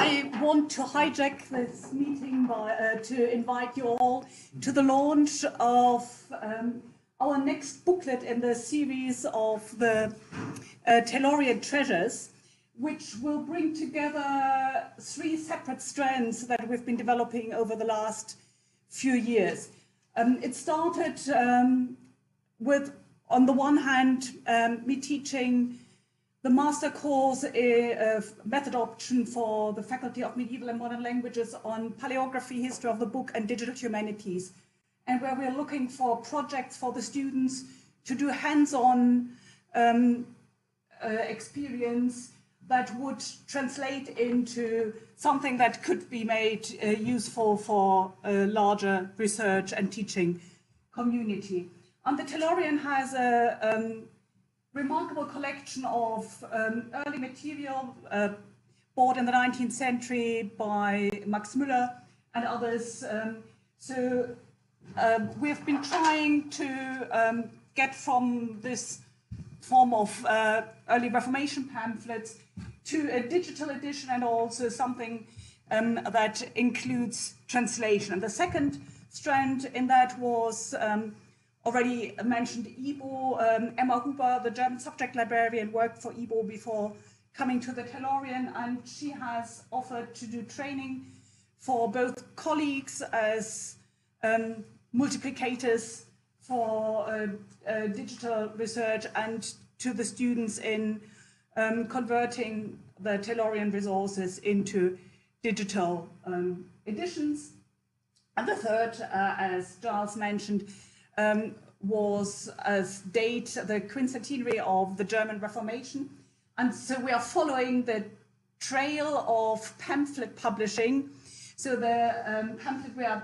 I want to hijack this meeting to invite you all to the launch of our next booklet in the series of the Tellurian Treasures, which will bring together 3 separate strands that we've been developing over the last few years. It started with, on the one hand, me teaching the master course method option for the Faculty of Medieval and Modern Languages on paleography, history of the book, and digital humanities, and where we're looking for projects for the students to do hands-on experience that would translate into something that could be made useful for a larger research and teaching community. And the Tellurian has a remarkable collection of early material bought in the 19th century by Max Müller and others. We've been trying to get from this form of early Reformation pamphlets to a digital edition, and also something that includes translation. And the second strand in that was already mentioned IBO. Emma Huber, the German subject librarian, worked for IBO before coming to the Tellurian, and she has offered to do training for both colleagues as multiplicators for digital research, and to the students in converting the Tellurian resources into digital editions. And the third, as Giles mentioned, was as date the quincentenary of the German Reformation. And so we are following the trail of pamphlet publishing. So the pamphlet we are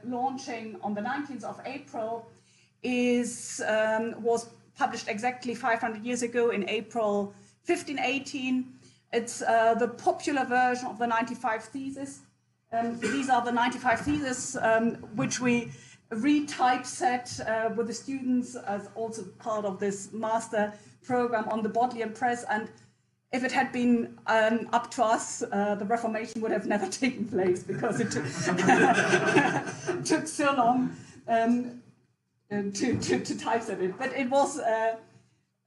launching on the 19th of April was published exactly 500 years ago in April 1518. It's the popular version of the 95 Theses. These are the 95 Theses, which we retypeset with the students as also part of this master program on the Bodleian Press. And if it had been up to us, the Reformation would have never taken place, because it took so long to typeset it. But it was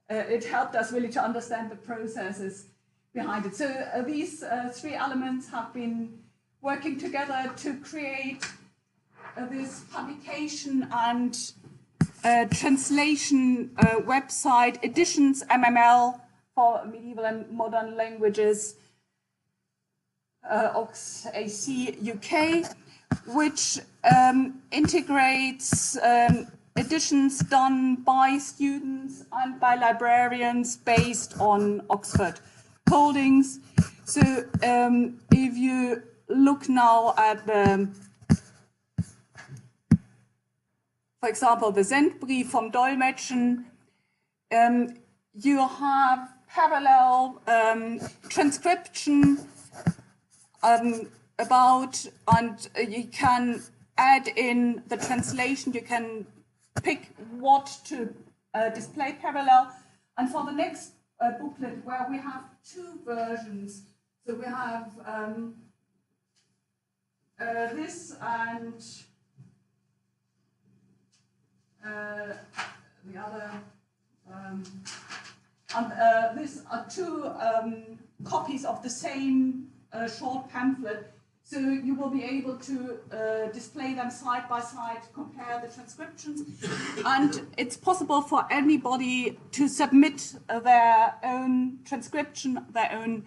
it helped us really to understand the processes behind it. So these 3 elements have been working together to create this publication and translation website, Editions MML for Medieval and Modern Languages, OXAC UK, which integrates editions done by students and by librarians based on Oxford holdings. So if you look now at the, for example, the Sendbrief vom Dolmetschen, you have parallel transcription about, and you can add in the translation, you can pick what to display parallel. And for the next booklet, where we have 2 versions, so we have this and the other, and these are 2 copies of the same short pamphlet. So you will be able to display them side by side, compare the transcriptions, and it's possible for anybody to submit their own transcription, their own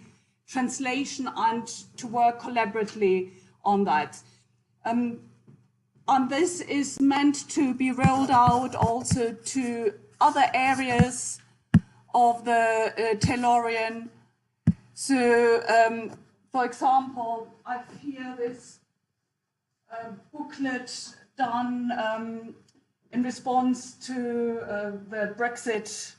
translation, and to work collaboratively on that. And this is meant to be rolled out also to other areas of the Tellurian. So, for example, I've here this booklet done in response to the Brexit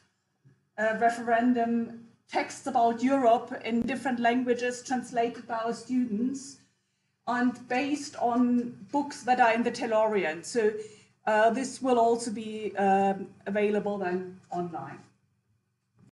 referendum, texts about Europe in different languages translated by our students and based on books that are in the Tellurian. So this will also be available then online.